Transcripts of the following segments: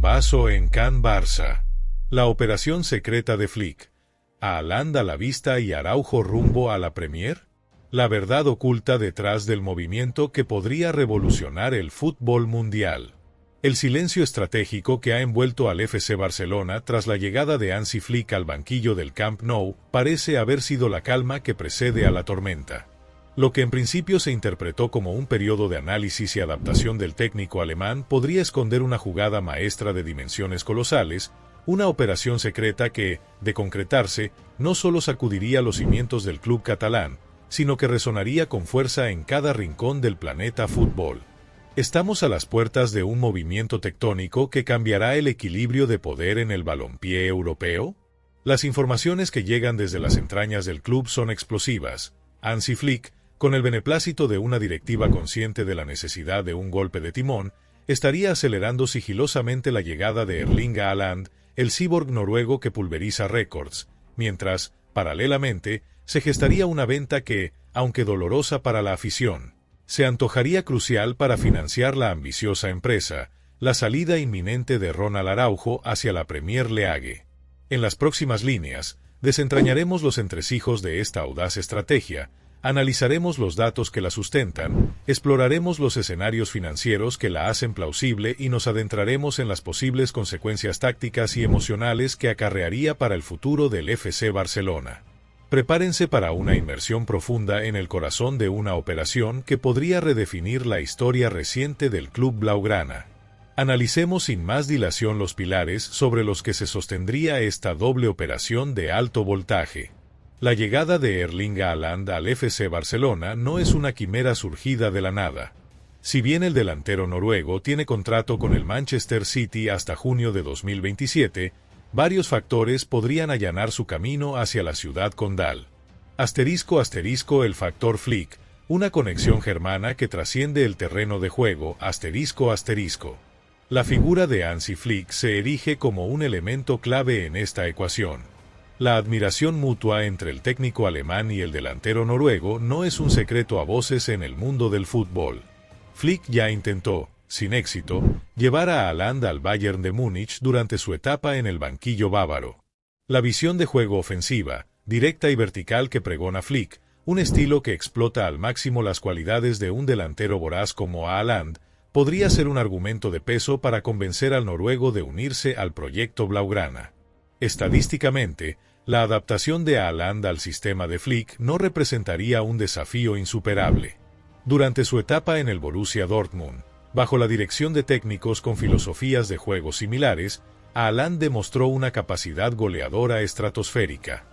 Bombazo en Can Barça. La operación secreta de Flick. Haaland a la vista y Araujo rumbo a la Premier. La verdad oculta detrás del movimiento que podría revolucionar el fútbol mundial. El silencio estratégico que ha envuelto al FC Barcelona tras la llegada de Hansi Flick al banquillo del Camp Nou parece haber sido la calma que precede a la tormenta. Lo que en principio se interpretó como un periodo de análisis y adaptación del técnico alemán podría esconder una jugada maestra de dimensiones colosales, una operación secreta que, de concretarse, no solo sacudiría los cimientos del club catalán, sino que resonaría con fuerza en cada rincón del planeta fútbol. Estamos a las puertas de un movimiento tectónico que cambiará el equilibrio de poder en el balompié europeo. Las informaciones que llegan desde las entrañas del club son explosivas. Hansi Flick, con el beneplácito de una directiva consciente de la necesidad de un golpe de timón, estaría acelerando sigilosamente la llegada de Erling Haaland, el cyborg noruego que pulveriza récords, mientras, paralelamente, se gestaría una venta que, aunque dolorosa para la afición, se antojaría crucial para financiar la ambiciosa empresa, la salida inminente de Ronald Araujo hacia la Premier League. En las próximas líneas, desentrañaremos los entresijos de esta audaz estrategia, analizaremos los datos que la sustentan, exploraremos los escenarios financieros que la hacen plausible y nos adentraremos en las posibles consecuencias tácticas y emocionales que acarrearía para el futuro del FC Barcelona. Prepárense para una inmersión profunda en el corazón de una operación que podría redefinir la historia reciente del club blaugrana. Analicemos sin más dilación los pilares sobre los que se sostendría esta doble operación de alto voltaje. La llegada de Erling Haaland al FC Barcelona no es una quimera surgida de la nada. Si bien el delantero noruego tiene contrato con el Manchester City hasta junio de 2027, varios factores podrían allanar su camino hacia la ciudad condal. El factor Flick, una conexión germana que trasciende el terreno de juego. La figura de Hansi Flick se erige como un elemento clave en esta ecuación. La admiración mutua entre el técnico alemán y el delantero noruego no es un secreto a voces en el mundo del fútbol. Flick ya intentó, sin éxito, llevar a Haaland al Bayern de Múnich durante su etapa en el banquillo bávaro. La visión de juego ofensiva, directa y vertical que pregona Flick, un estilo que explota al máximo las cualidades de un delantero voraz como Haaland, podría ser un argumento de peso para convencer al noruego de unirse al proyecto blaugrana. Estadísticamente, la adaptación de Haaland al sistema de Flick no representaría un desafío insuperable. Durante su etapa en el Borussia Dortmund, bajo la dirección de técnicos con filosofías de juego similares, Haaland demostró una capacidad goleadora estratosférica.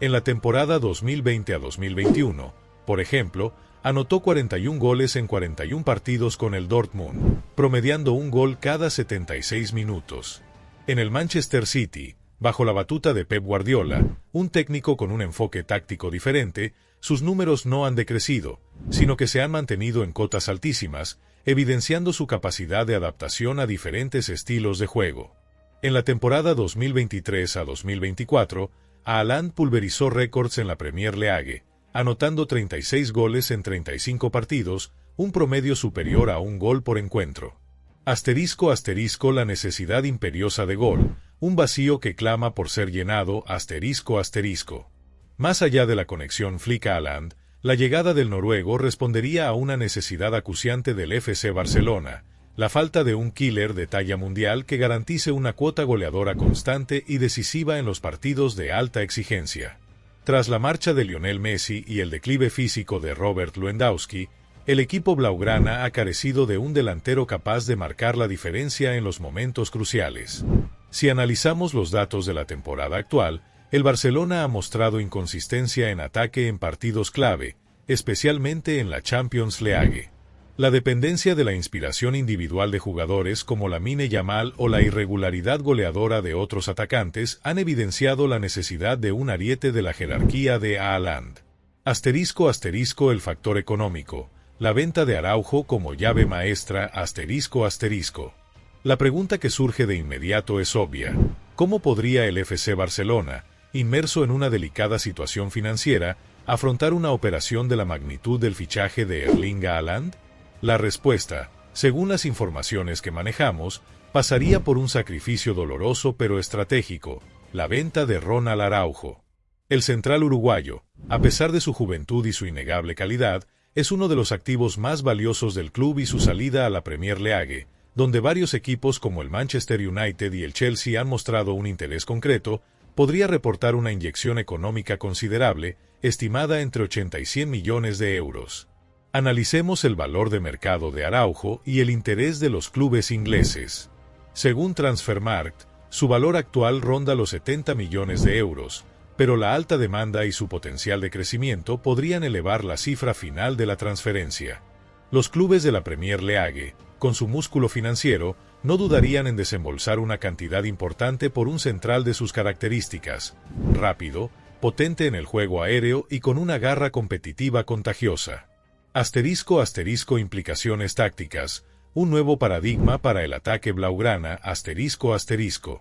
En la temporada 2020 a 2021, por ejemplo, anotó 41 goles en 41 partidos con el Dortmund, promediando un gol cada 76 minutos. En el Manchester City, bajo la batuta de Pep Guardiola, un técnico con un enfoque táctico diferente, sus números no han decrecido, sino que se han mantenido en cotas altísimas, evidenciando su capacidad de adaptación a diferentes estilos de juego. En la temporada 2023 a 2024, Haaland pulverizó récords en la Premier League, anotando 36 goles en 35 partidos, un promedio superior a un gol por encuentro. La necesidad imperiosa de gol, un vacío que clama por ser llenado. Más allá de la conexión Flick-Haaland, la llegada del noruego respondería a una necesidad acuciante del FC Barcelona, la falta de un killer de talla mundial que garantice una cuota goleadora constante y decisiva en los partidos de alta exigencia. Tras la marcha de Lionel Messi y el declive físico de Robert Lewandowski, el equipo blaugrana ha carecido de un delantero capaz de marcar la diferencia en los momentos cruciales. Si analizamos los datos de la temporada actual, el Barcelona ha mostrado inconsistencia en ataque en partidos clave, especialmente en la Champions League. La dependencia de la inspiración individual de jugadores como Lamine Yamal o la irregularidad goleadora de otros atacantes han evidenciado la necesidad de un ariete de la jerarquía de Haaland. El factor económico. La venta de Araujo como llave maestra. La pregunta que surge de inmediato es obvia. ¿Cómo podría el FC Barcelona, inmerso en una delicada situación financiera, afrontar una operación de la magnitud del fichaje de Erling Haaland? La respuesta, según las informaciones que manejamos, pasaría por un sacrificio doloroso pero estratégico: la venta de Ronald Araujo. El central uruguayo, a pesar de su juventud y su innegable calidad, es uno de los activos más valiosos del club, y su salida a la Premier League, donde varios equipos como el Manchester United y el Chelsea han mostrado un interés concreto, podría reportar una inyección económica considerable, estimada entre 80 y 100 millones de euros. Analicemos el valor de mercado de Araujo y el interés de los clubes ingleses. Según Transfermarkt, su valor actual ronda los 70 millones de euros, pero la alta demanda y su potencial de crecimiento podrían elevar la cifra final de la transferencia. Los clubes de la Premier League, con su músculo financiero, no dudarían en desembolsar una cantidad importante por un central de sus características: rápido, potente en el juego aéreo y con una garra competitiva contagiosa. *** Implicaciones tácticas: un nuevo paradigma para el ataque blaugrana. ***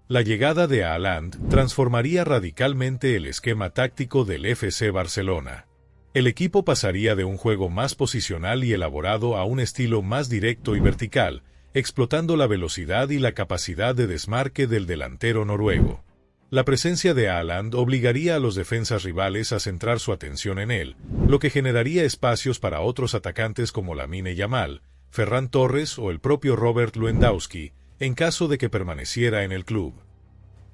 La llegada de Haaland transformaría radicalmente el esquema táctico del FC Barcelona. El equipo pasaría de un juego más posicional y elaborado a un estilo más directo y vertical, explotando la velocidad y la capacidad de desmarque del delantero noruego. La presencia de Haaland obligaría a los defensas rivales a centrar su atención en él, lo que generaría espacios para otros atacantes como Lamine Yamal, Ferran Torres o el propio Robert Lewandowski, en caso de que permaneciera en el club.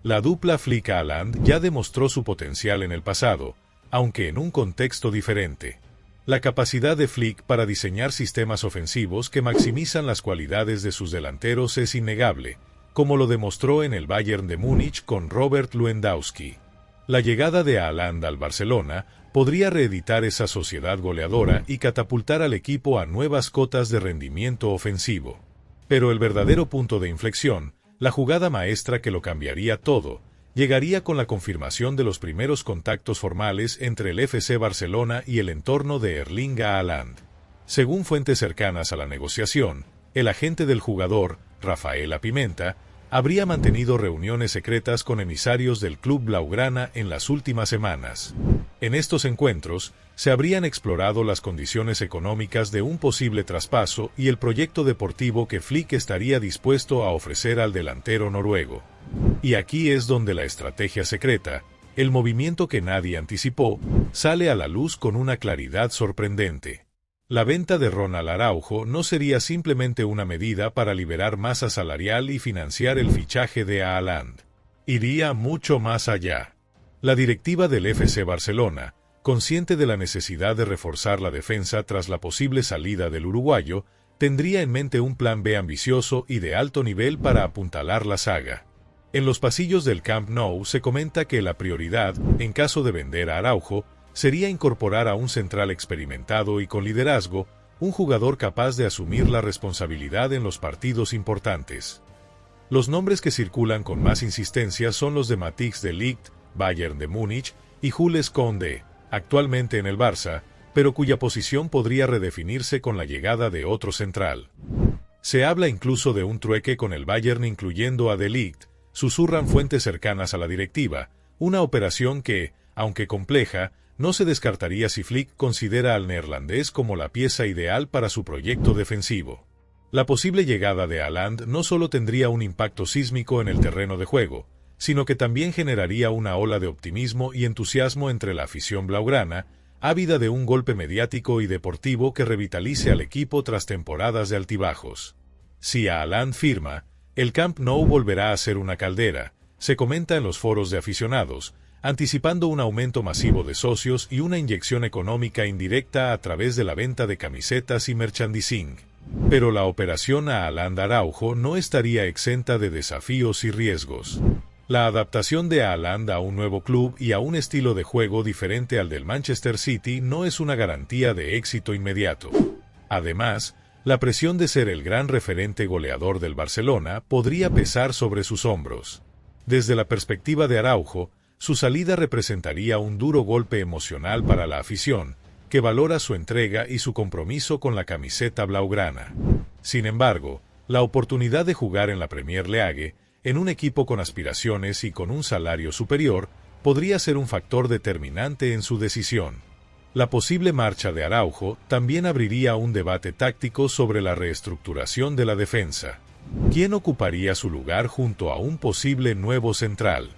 La dupla Flick-Haaland ya demostró su potencial en el pasado, aunque en un contexto diferente. La capacidad de Flick para diseñar sistemas ofensivos que maximizan las cualidades de sus delanteros es innegable, como lo demostró en el Bayern de Múnich con Robert Lewandowski. La llegada de Haaland al Barcelona podría reeditar esa sociedad goleadora y catapultar al equipo a nuevas cotas de rendimiento ofensivo. Pero el verdadero punto de inflexión, la jugada maestra que lo cambiaría todo, llegaría con la confirmación de los primeros contactos formales entre el FC Barcelona y el entorno de Erling Haaland. Según fuentes cercanas a la negociación, el agente del jugador, Rafaela Pimenta, habría mantenido reuniones secretas con emisarios del club blaugrana en las últimas semanas. En estos encuentros, se habrían explorado las condiciones económicas de un posible traspaso y el proyecto deportivo que Flick estaría dispuesto a ofrecer al delantero noruego. Y aquí es donde la estrategia secreta, el movimiento que nadie anticipó, sale a la luz con una claridad sorprendente. La venta de Ronald Araujo no sería simplemente una medida para liberar masa salarial y financiar el fichaje de Haaland. Iría mucho más allá. La directiva del FC Barcelona, consciente de la necesidad de reforzar la defensa tras la posible salida del uruguayo, tendría en mente un plan B ambicioso y de alto nivel para apuntalar la saga. En los pasillos del Camp Nou se comenta que la prioridad, en caso de vender a Araujo, sería incorporar a un central experimentado y con liderazgo, un jugador capaz de asumir la responsabilidad en los partidos importantes. Los nombres que circulan con más insistencia son los de Matthijs de Ligt, Bayern de Múnich, y Jules Koundé, actualmente en el Barça, pero cuya posición podría redefinirse con la llegada de otro central. Se habla incluso de un trueque con el Bayern incluyendo a de Ligt, susurran fuentes cercanas a la directiva, una operación que, aunque compleja, no se descartaría si Flick considera al neerlandés como la pieza ideal para su proyecto defensivo. La posible llegada de Haaland no solo tendría un impacto sísmico en el terreno de juego, sino que también generaría una ola de optimismo y entusiasmo entre la afición blaugrana, ávida de un golpe mediático y deportivo que revitalice al equipo tras temporadas de altibajos. Si Haaland firma, el Camp Nou volverá a ser una caldera, se comenta en los foros de aficionados, anticipando un aumento masivo de socios y una inyección económica indirecta a través de la venta de camisetas y merchandising. Pero la operación a Haaland Araujo no estaría exenta de desafíos y riesgos. La adaptación de Haaland a un nuevo club y a un estilo de juego diferente al del Manchester City no es una garantía de éxito inmediato. Además, la presión de ser el gran referente goleador del Barcelona podría pesar sobre sus hombros. Desde la perspectiva de Araujo, su salida representaría un duro golpe emocional para la afición, que valora su entrega y su compromiso con la camiseta blaugrana. Sin embargo, la oportunidad de jugar en la Premier League, en un equipo con aspiraciones y con un salario superior, podría ser un factor determinante en su decisión. La posible marcha de Araujo también abriría un debate táctico sobre la reestructuración de la defensa. ¿Quién ocuparía su lugar junto a un posible nuevo central?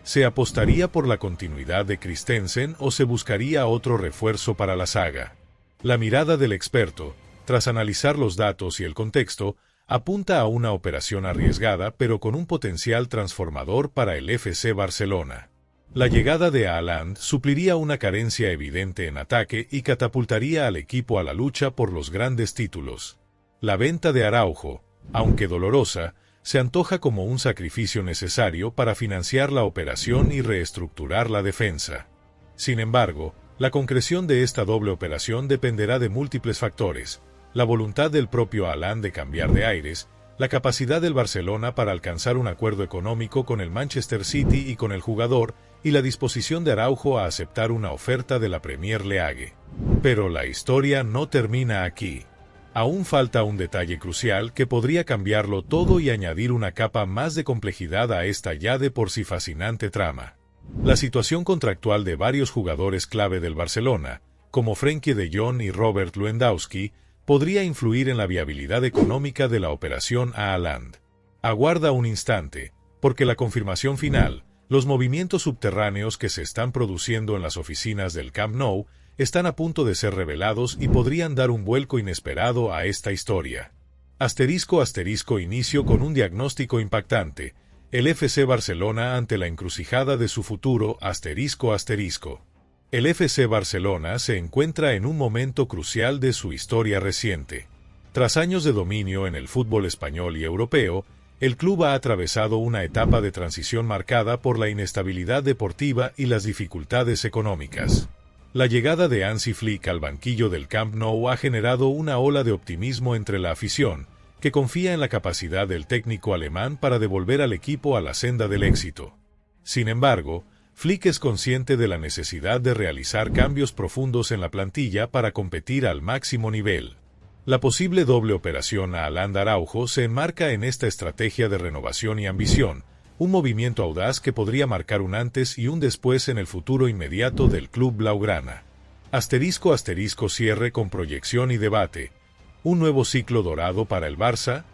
¿Se apostaría por la continuidad de Christensen o se buscaría otro refuerzo para la saga? La mirada del experto, tras analizar los datos y el contexto, apunta a una operación arriesgada pero con un potencial transformador para el FC Barcelona. La llegada de Haaland supliría una carencia evidente en ataque y catapultaría al equipo a la lucha por los grandes títulos. La venta de Araujo, aunque dolorosa, se antoja como un sacrificio necesario para financiar la operación y reestructurar la defensa. Sin embargo, la concreción de esta doble operación dependerá de múltiples factores: la voluntad del propio Haaland de cambiar de aires, la capacidad del Barcelona para alcanzar un acuerdo económico con el Manchester City y con el jugador, y la disposición de Araujo a aceptar una oferta de la Premier League. Pero la historia no termina aquí. Aún falta un detalle crucial que podría cambiarlo todo y añadir una capa más de complejidad a esta ya de por sí fascinante trama. La situación contractual de varios jugadores clave del Barcelona, como Frenkie de Jong y Robert Lewandowski, podría influir en la viabilidad económica de la operación Haaland. Aguarda un instante, porque la confirmación final, los movimientos subterráneos que se están produciendo en las oficinas del Camp Nou, están a punto de ser revelados y podrían dar un vuelco inesperado a esta historia. Inicio con un diagnóstico impactante. El FC Barcelona ante la encrucijada de su futuro. El FC Barcelona se encuentra en un momento crucial de su historia reciente. Tras años de dominio en el fútbol español y europeo, el club ha atravesado una etapa de transición marcada por la inestabilidad deportiva y las dificultades económicas. La llegada de Hansi Flick al banquillo del Camp Nou ha generado una ola de optimismo entre la afición, que confía en la capacidad del técnico alemán para devolver al equipo a la senda del éxito. Sin embargo, Flick es consciente de la necesidad de realizar cambios profundos en la plantilla para competir al máximo nivel. La posible doble operación Haaland-Araujo se enmarca en esta estrategia de renovación y ambición, un movimiento audaz que podría marcar un antes y un después en el futuro inmediato del club blaugrana. Cierre con proyección y debate. Un nuevo ciclo dorado para el Barça.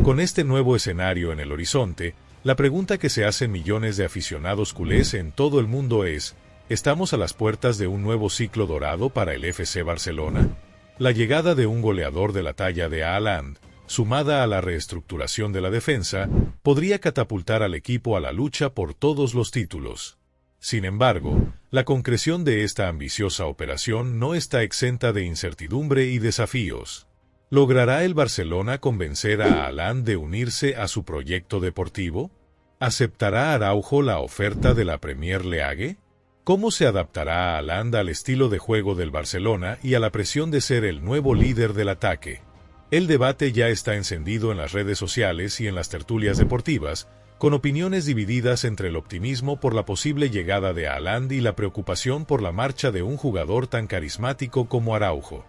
Con este nuevo escenario en el horizonte, la pregunta que se hacen millones de aficionados culés en todo el mundo es: ¿estamos a las puertas de un nuevo ciclo dorado para el FC Barcelona? La llegada de un goleador de la talla de Haaland, sumada a la reestructuración de la defensa, podría catapultar al equipo a la lucha por todos los títulos. Sin embargo, la concreción de esta ambiciosa operación no está exenta de incertidumbre y desafíos. ¿Logrará el Barcelona convencer a Haaland de unirse a su proyecto deportivo? ¿Aceptará Araujo la oferta de la Premier League? ¿Cómo se adaptará Haaland al estilo de juego del Barcelona y a la presión de ser el nuevo líder del ataque? El debate ya está encendido en las redes sociales y en las tertulias deportivas, con opiniones divididas entre el optimismo por la posible llegada de Haaland y la preocupación por la marcha de un jugador tan carismático como Araujo.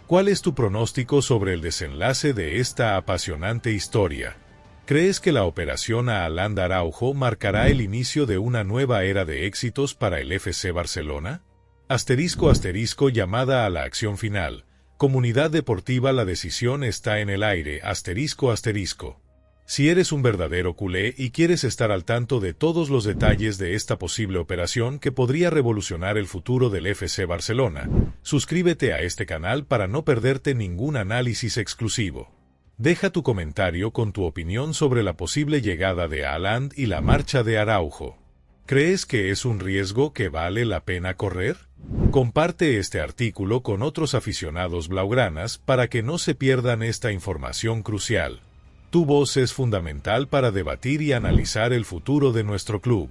¿Cuál es tu pronóstico sobre el desenlace de esta apasionante historia? ¿Crees que la operación Haaland-Araujo marcará el inicio de una nueva era de éxitos para el FC Barcelona? Llamada a la acción final. Comunidad deportiva, la decisión está en el aire. Si eres un verdadero culé y quieres estar al tanto de todos los detalles de esta posible operación que podría revolucionar el futuro del FC Barcelona, suscríbete a este canal para no perderte ningún análisis exclusivo. Deja tu comentario con tu opinión sobre la posible llegada de Haaland y la marcha de Araujo. ¿Crees que es un riesgo que vale la pena correr? Comparte este artículo con otros aficionados blaugranas para que no se pierdan esta información crucial. Tu voz es fundamental para debatir y analizar el futuro de nuestro club.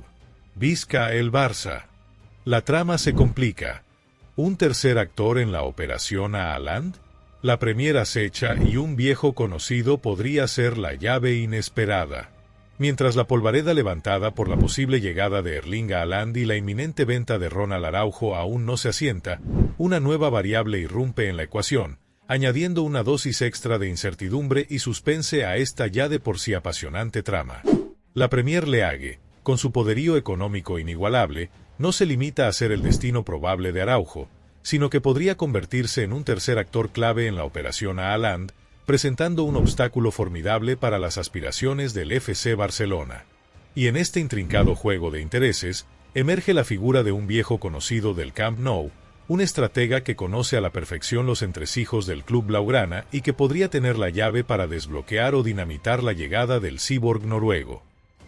Visca el Barça. La trama se complica. ¿Un tercer actor en la operación Haaland? La Premier acecha y un viejo conocido podría ser la llave inesperada. Mientras la polvareda levantada por la posible llegada de Erling Haaland y la inminente venta de Ronald Araujo aún no se asienta, una nueva variable irrumpe en la ecuación, añadiendo una dosis extra de incertidumbre y suspense a esta ya de por sí apasionante trama. La Premier League, con su poderío económico inigualable, no se limita a ser el destino probable de Araujo, sino que podría convertirse en un tercer actor clave en la operación Haaland, presentando un obstáculo formidable para las aspiraciones del FC Barcelona. Y en este intrincado juego de intereses, emerge la figura de un viejo conocido del Camp Nou, un estratega que conoce a la perfección los entresijos del club blaugrana y que podría tener la llave para desbloquear o dinamitar la llegada del cyborg noruego.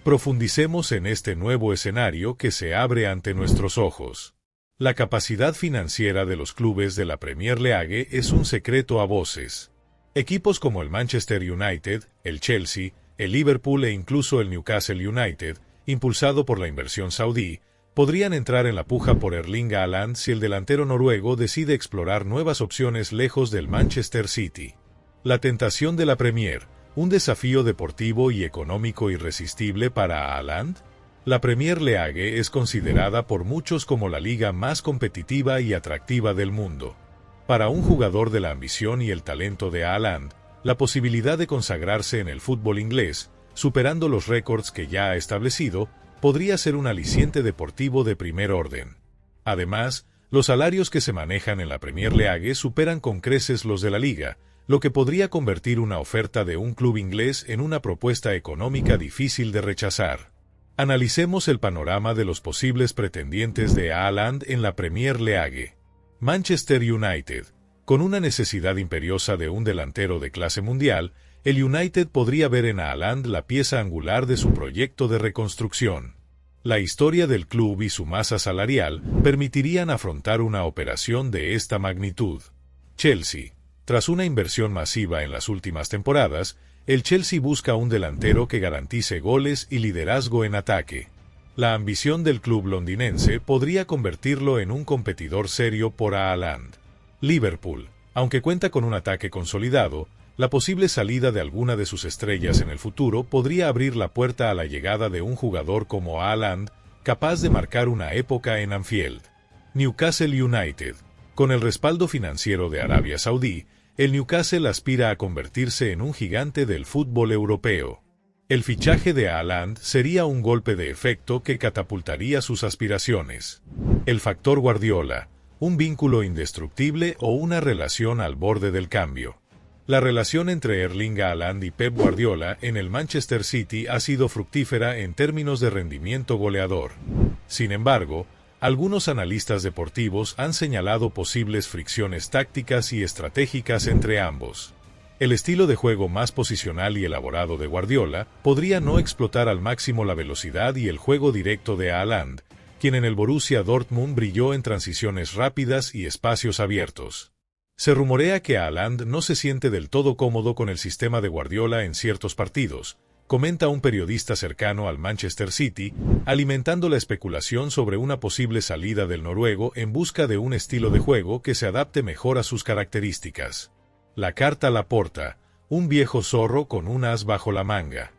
Profundicemos en este nuevo escenario que se abre ante nuestros ojos. La capacidad financiera de los clubes de la Premier League es un secreto a voces. Equipos como el Manchester United, el Chelsea, el Liverpool e incluso el Newcastle United, impulsado por la inversión saudí, podrían entrar en la puja por Erling Haaland si el delantero noruego decide explorar nuevas opciones lejos del Manchester City. La tentación de la Premier, un desafío deportivo y económico irresistible para Haaland. La Premier League es considerada por muchos como la liga más competitiva y atractiva del mundo. Para un jugador de la ambición y el talento de Haaland, la posibilidad de consagrarse en el fútbol inglés, superando los récords que ya ha establecido, podría ser un aliciente deportivo de primer orden. Además, los salarios que se manejan en la Premier League superan con creces los de la liga, lo que podría convertir una oferta de un club inglés en una propuesta económica difícil de rechazar. Analicemos el panorama de los posibles pretendientes de Haaland en la Premier League. Manchester United. Con una necesidad imperiosa de un delantero de clase mundial, el United podría ver en Haaland la pieza angular de su proyecto de reconstrucción. La historia del club y su masa salarial permitirían afrontar una operación de esta magnitud. Chelsea. Tras una inversión masiva en las últimas temporadas, el Chelsea busca un delantero que garantice goles y liderazgo en ataque. La ambición del club londinense podría convertirlo en un competidor serio por Haaland. Liverpool. Aunque cuenta con un ataque consolidado, la posible salida de alguna de sus estrellas en el futuro podría abrir la puerta a la llegada de un jugador como Haaland, capaz de marcar una época en Anfield. Newcastle United. Con el respaldo financiero de Arabia Saudí, el Newcastle aspira a convertirse en un gigante del fútbol europeo. El fichaje de Haaland sería un golpe de efecto que catapultaría sus aspiraciones. El factor Guardiola, un vínculo indestructible o una relación al borde del cambio. La relación entre Erling Haaland y Pep Guardiola en el Manchester City ha sido fructífera en términos de rendimiento goleador. Sin embargo, algunos analistas deportivos han señalado posibles fricciones tácticas y estratégicas entre ambos. El estilo de juego más posicional y elaborado de Guardiola podría no explotar al máximo la velocidad y el juego directo de Haaland, quien en el Borussia Dortmund brilló en transiciones rápidas y espacios abiertos. Se rumorea que Haaland no se siente del todo cómodo con el sistema de Guardiola en ciertos partidos, comenta un periodista cercano al Manchester City, alimentando la especulación sobre una posible salida del noruego en busca de un estilo de juego que se adapte mejor a sus características. La carta Laporta, un viejo zorro con un as bajo la manga.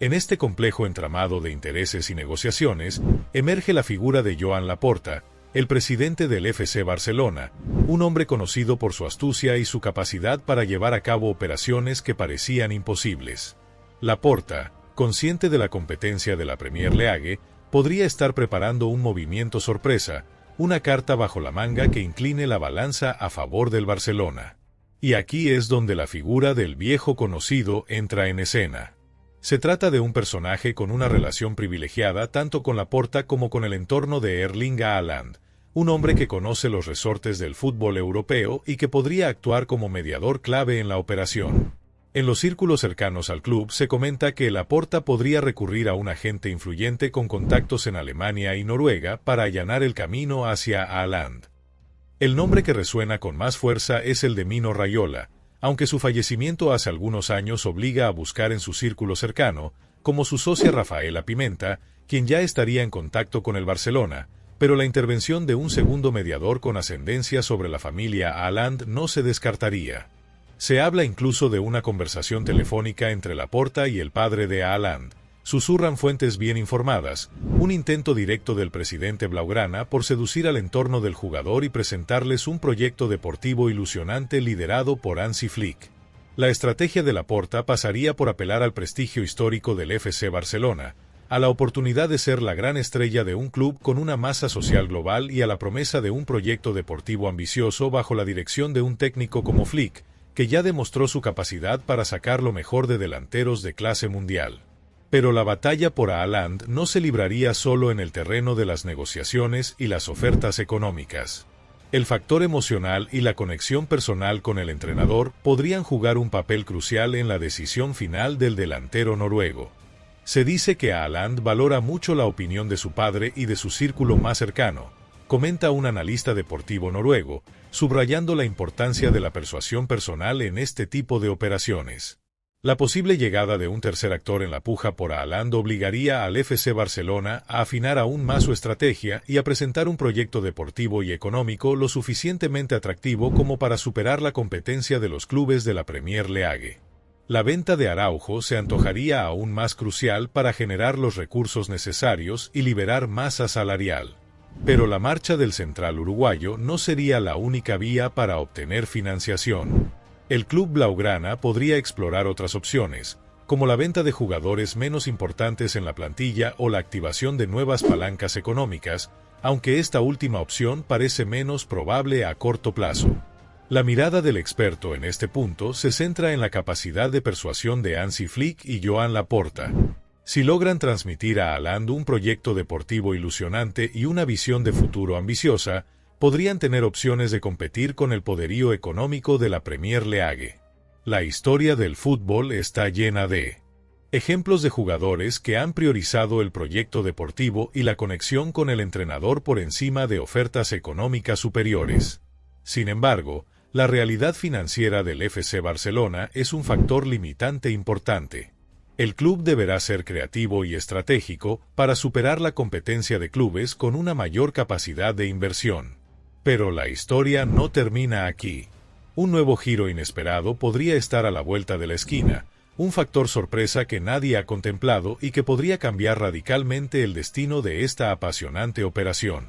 En este complejo entramado de intereses y negociaciones, emerge la figura de Joan Laporta, el presidente del FC Barcelona, un hombre conocido por su astucia y su capacidad para llevar a cabo operaciones que parecían imposibles. Laporta, consciente de la competencia de la Premier League, podría estar preparando un movimiento sorpresa, una carta bajo la manga que incline la balanza a favor del Barcelona. Y aquí es donde la figura del viejo conocido entra en escena. Se trata de un personaje con una relación privilegiada tanto con Laporta como con el entorno de Erling Haaland, un hombre que conoce los resortes del fútbol europeo y que podría actuar como mediador clave en la operación. En los círculos cercanos al club se comenta que Laporta podría recurrir a un agente influyente con contactos en Alemania y Noruega para allanar el camino hacia Haaland. El nombre que resuena con más fuerza es el de Mino Raiola, aunque su fallecimiento hace algunos años obliga a buscar en su círculo cercano, como su socia Rafaela Pimenta, quien ya estaría en contacto con el Barcelona, pero la intervención de un segundo mediador con ascendencia sobre la familia Haaland no se descartaría. Se habla incluso de una conversación telefónica entre Laporta y el padre de Haaland. Susurran fuentes bien informadas, un intento directo del presidente blaugrana por seducir al entorno del jugador y presentarles un proyecto deportivo ilusionante liderado por Hansi Flick. La estrategia de Laporta pasaría por apelar al prestigio histórico del FC Barcelona, a la oportunidad de ser la gran estrella de un club con una masa social global y a la promesa de un proyecto deportivo ambicioso bajo la dirección de un técnico como Flick, que ya demostró su capacidad para sacar lo mejor de delanteros de clase mundial. Pero la batalla por Haaland no se libraría solo en el terreno de las negociaciones y las ofertas económicas. El factor emocional y la conexión personal con el entrenador podrían jugar un papel crucial en la decisión final del delantero noruego. Se dice que Haaland valora mucho la opinión de su padre y de su círculo más cercano, comenta un analista deportivo noruego, subrayando la importancia de la persuasión personal en este tipo de operaciones. La posible llegada de un tercer actor en la puja por Haaland obligaría al FC Barcelona a afinar aún más su estrategia y a presentar un proyecto deportivo y económico lo suficientemente atractivo como para superar la competencia de los clubes de la Premier League. La venta de Araujo se antojaría aún más crucial para generar los recursos necesarios y liberar masa salarial. Pero la marcha del central uruguayo no sería la única vía para obtener financiación. El club blaugrana podría explorar otras opciones, como la venta de jugadores menos importantes en la plantilla o la activación de nuevas palancas económicas, aunque esta última opción parece menos probable a corto plazo. La mirada del experto en este punto se centra en la capacidad de persuasión de Hansi Flick y Joan Laporta. Si logran transmitir a Haaland un proyecto deportivo ilusionante y una visión de futuro ambiciosa, podrían tener opciones de competir con el poderío económico de la Premier League. La historia del fútbol está llena de ejemplos de jugadores que han priorizado el proyecto deportivo y la conexión con el entrenador por encima de ofertas económicas superiores. Sin embargo, la realidad financiera del FC Barcelona es un factor limitante importante. El club deberá ser creativo y estratégico para superar la competencia de clubes con una mayor capacidad de inversión. Pero la historia no termina aquí. Un nuevo giro inesperado podría estar a la vuelta de la esquina, un factor sorpresa que nadie ha contemplado y que podría cambiar radicalmente el destino de esta apasionante operación.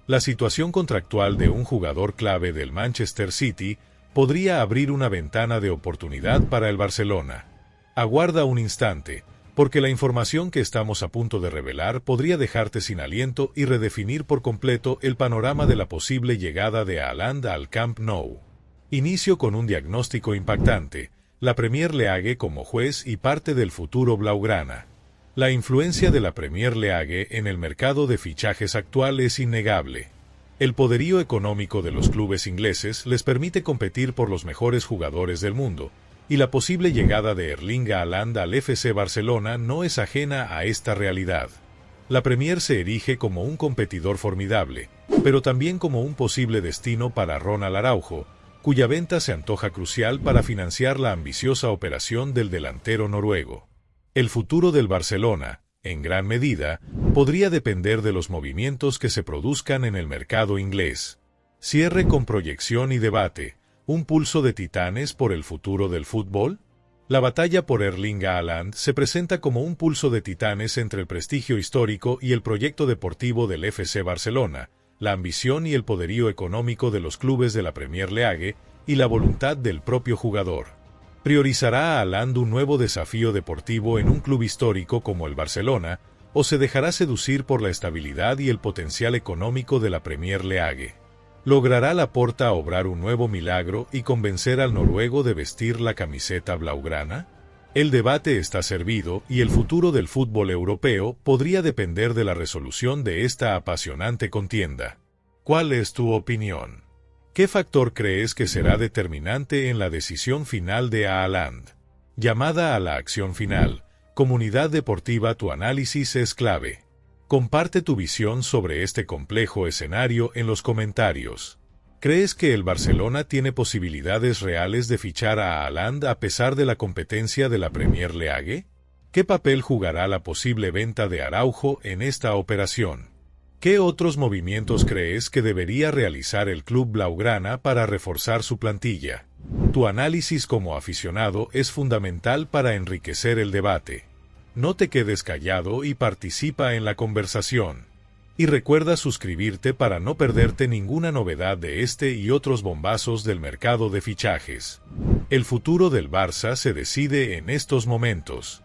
La situación contractual de un jugador clave del Manchester City podría abrir una ventana de oportunidad para el Barcelona. Aguarda un instante, porque la información que estamos a punto de revelar podría dejarte sin aliento y redefinir por completo el panorama de la posible llegada de Haaland al Camp Nou. Inicio con un diagnóstico impactante: la Premier League como juez y parte del futuro blaugrana. La influencia de la Premier League en el mercado de fichajes actual es innegable. El poderío económico de los clubes ingleses les permite competir por los mejores jugadores del mundo, y la posible llegada de Erling Haaland al FC Barcelona no es ajena a esta realidad. La Premier se erige como un competidor formidable, pero también como un posible destino para Ronald Araujo, cuya venta se antoja crucial para financiar la ambiciosa operación del delantero noruego. El futuro del Barcelona, en gran medida, podría depender de los movimientos que se produzcan en el mercado inglés. Cierre con proyección y debate. ¿Un pulso de titanes por el futuro del fútbol? La batalla por Erling Haaland se presenta como un pulso de titanes entre el prestigio histórico y el proyecto deportivo del FC Barcelona, la ambición y el poderío económico de los clubes de la Premier League y la voluntad del propio jugador. ¿Priorizará a Haaland un nuevo desafío deportivo en un club histórico como el Barcelona, o se dejará seducir por la estabilidad y el potencial económico de la Premier League? ¿Logrará Laporta obrar un nuevo milagro y convencer al noruego de vestir la camiseta blaugrana? El debate está servido y el futuro del fútbol europeo podría depender de la resolución de esta apasionante contienda. ¿Cuál es tu opinión? ¿Qué factor crees que será determinante en la decisión final de Haaland? Llamada a la acción final. Comunidad deportiva, tu análisis es clave. Comparte tu visión sobre este complejo escenario en los comentarios. ¿Crees que el Barcelona tiene posibilidades reales de fichar a Haaland a pesar de la competencia de la Premier League? ¿Qué papel jugará la posible venta de Araujo en esta operación? ¿Qué otros movimientos crees que debería realizar el club blaugrana para reforzar su plantilla? Tu análisis como aficionado es fundamental para enriquecer el debate. No te quedes callado y participa en la conversación. Y recuerda suscribirte para no perderte ninguna novedad de este y otros bombazos del mercado de fichajes. El futuro del Barça se decide en estos momentos.